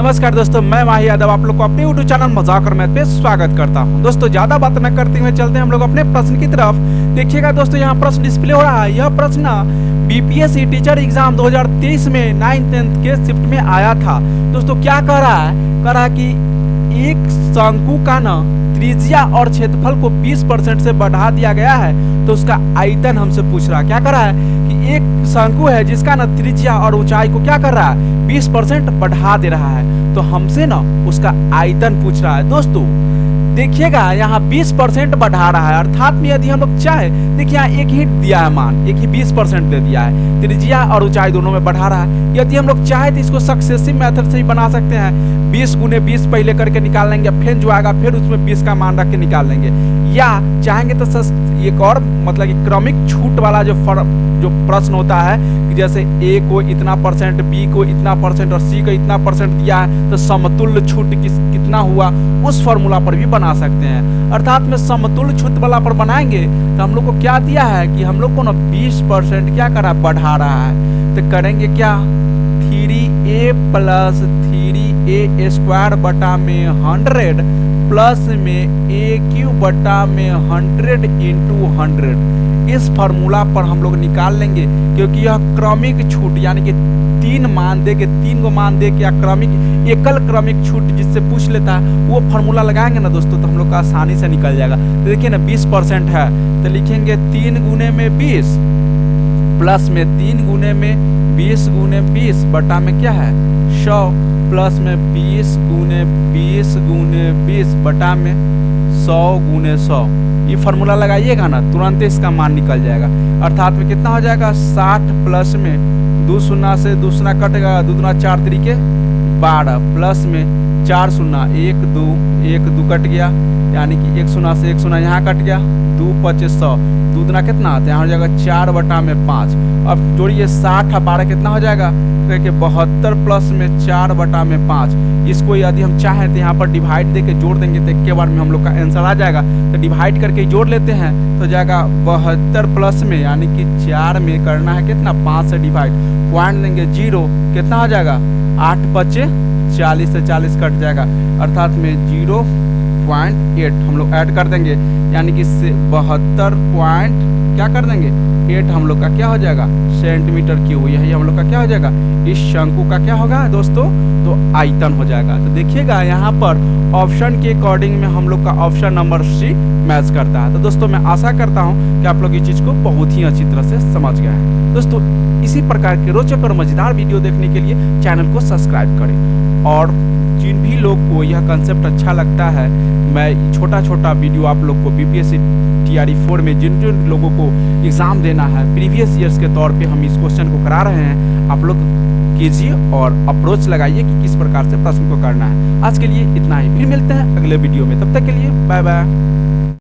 नमस्कार दोस्तों, मैं माही यादव आप लोग को अपने यूट्यूब चैनल मजाक और मैथ पे स्वागत करता हूं। दोस्तों ज्यादा बात न करते हुए चलते हैं हम लोग अपने प्रश्न की तरफ। देखिएगा दोस्तों, यहाँ प्रश्न डिस्प्ले हो रहा है। यह प्रश्न बीपीएससी टीचर एग्जाम 2023 में 9th-10th के शिफ्ट में आया था। दोस्तों क्या कह रहा है? कह रहा है कि एक शंकु का न त्रिज्या और क्षेत्रफल को 20% से बढ़ा दिया गया है, तो उसका आयतन हमसे पूछ रहा है। क्या कर रहा है कि एक शंकु है जिसका न त्रिज्या और ऊंचाई को क्या कर रहा है 20% बढ़ा दे रहा है, तो हमसे ना उसका आयतन पूछ रहा है। दोस्तों देखिएगा यहाँ 20% बढ़ा रहा है, अर्थात में यदि हम लोग चाहे, देखिए यहाँ एक ही दिया है मान, एक ही 20% दे दिया है, त्रिज्या और ऊंचाई दोनों में बढ़ा रहा है। यदि हम लोग चाहे तो इसको सक्सेसिव मेथड से ही बना सकते हैं। 20 गुने 20 पहले करके निकाल लेंगे, फिर जो आएगा फिर उसमें 20 का मान रख के निकाल लेंगे, या चाहेंगे तो एक और मतलब कि क्रमिक छूट वाला जो प्रश्न होता है कि जैसे ए को इतना परसेंट, बी को इतना परसेंट और सी को इतना परसेंट दिया है, तो समतुल्य छूट कितना हुआ, उस फॉर्मूला पर भी बना सकते हैं। अर्थात में समतुल्य छूट वाला पर बनाएंगे तो हम लोग को क्या दिया है कि हम लोग को ना 20% क्या करा बढ़ा रहा है, तो करेंगे क्या 3a प्लस 3a स्क्वायर बटा में 100 प्लस में a क्यूब बटा में 100 इंटू 100। इस फार्मूला पर हम लोग निकाल लेंगे, क्योंकि यह क्रमिक छूट यानी कि 3 मान दे के 3 को मान दे के या क्रमिक एकल क्रमिक छूट जिससे पूछ लेता है वो फार्मूला लगाएंगे ना दोस्तों, तो हम लोग का आसानी से निकल जाएगा। तो देखिए ना 20% है तो लिखेंगे 3 गुने में 20 प्लस में 3 गुने में 20 गुने 20 बटा में क्या है 100 प्लस में 20 गुने 20 बटा में 100 गुने 100। ये फार्मूला लगाइएगा ना तुरंत इसका मान निकल जाएगा। अर्थात में कितना हो जाएगा 60 प्लस में 2 शून्य से 2 शून्य कटेगा, 2 दूना 4 तरीके 12 प्लस में 4 शून्य 1 2 कट गया, यानी कि 1 शून्य से 1 शून्य यहाँ कट गया, 2 25 100, 2 दूना कितना आता है यहाँ हो जाएगा 4 बटा में 5। अब जोड़िए 60 और 12 कितना हो जाएगा 72 प्लस में 4 बटा में 5। इसको यदि हम चाहें तो यहाँ पर डिवाइड देके जोड़ देंगे तो एक के बार में हम लोग का आंसर आ जाएगा। तो डिवाइड करके जोड़ लेते हैं तो जाएगा 72 प्लस में यानी कि 4 में करना है कितना 5 से डिवाइड, पॉइंट देंगे 0, कितना हो जाएगा 8 बचे 40 से 40 कट जाएगा, अर्थात में 0.8 हम लोग ऐड कर देंगे, यानी कि 72 पॉइंट क्या कर देंगे 8 हम लोग का क्या हो जाएगा सेंटीमीटर क्यूब। यही हम लोग का क्या हो जाएगा इस शंकु का क्या होगा दोस्तों, तो आयतन हो जाएगा। तो देखिएगा यहाँ पर ऑप्शन के अकॉर्डिंग में हम लोग का ऑप्शन नंबर सी मैच करता है। तो दोस्तों मैं आशा करता हूँ कि आप लोग इस चीज़ को बहुत ही अच्छी तरह से समझ गए हैं। दोस्तों इसी प्रकार के रोचक और मजेदार वीडियो देखने के लिए चैनल को सब्सक्राइब करें, और जिन भी लोग को यह कंसेप्ट अच्छा लगता है, मैं छोटा छोटा वीडियो आप लोग को बीपीएससी टीआरई 4 में जिन जिन लोगों को एग्जाम देना है प्रीवियस ईयर्स के तौर पे हम इस क्वेश्चन को करा रहे हैं, आप लोग कीजिए और अप्रोच लगाइए कि किस प्रकार से प्रश्न को करना है। आज के लिए इतना ही, फिर मिलते हैं अगले वीडियो में, तब तक के लिए बाय बाय।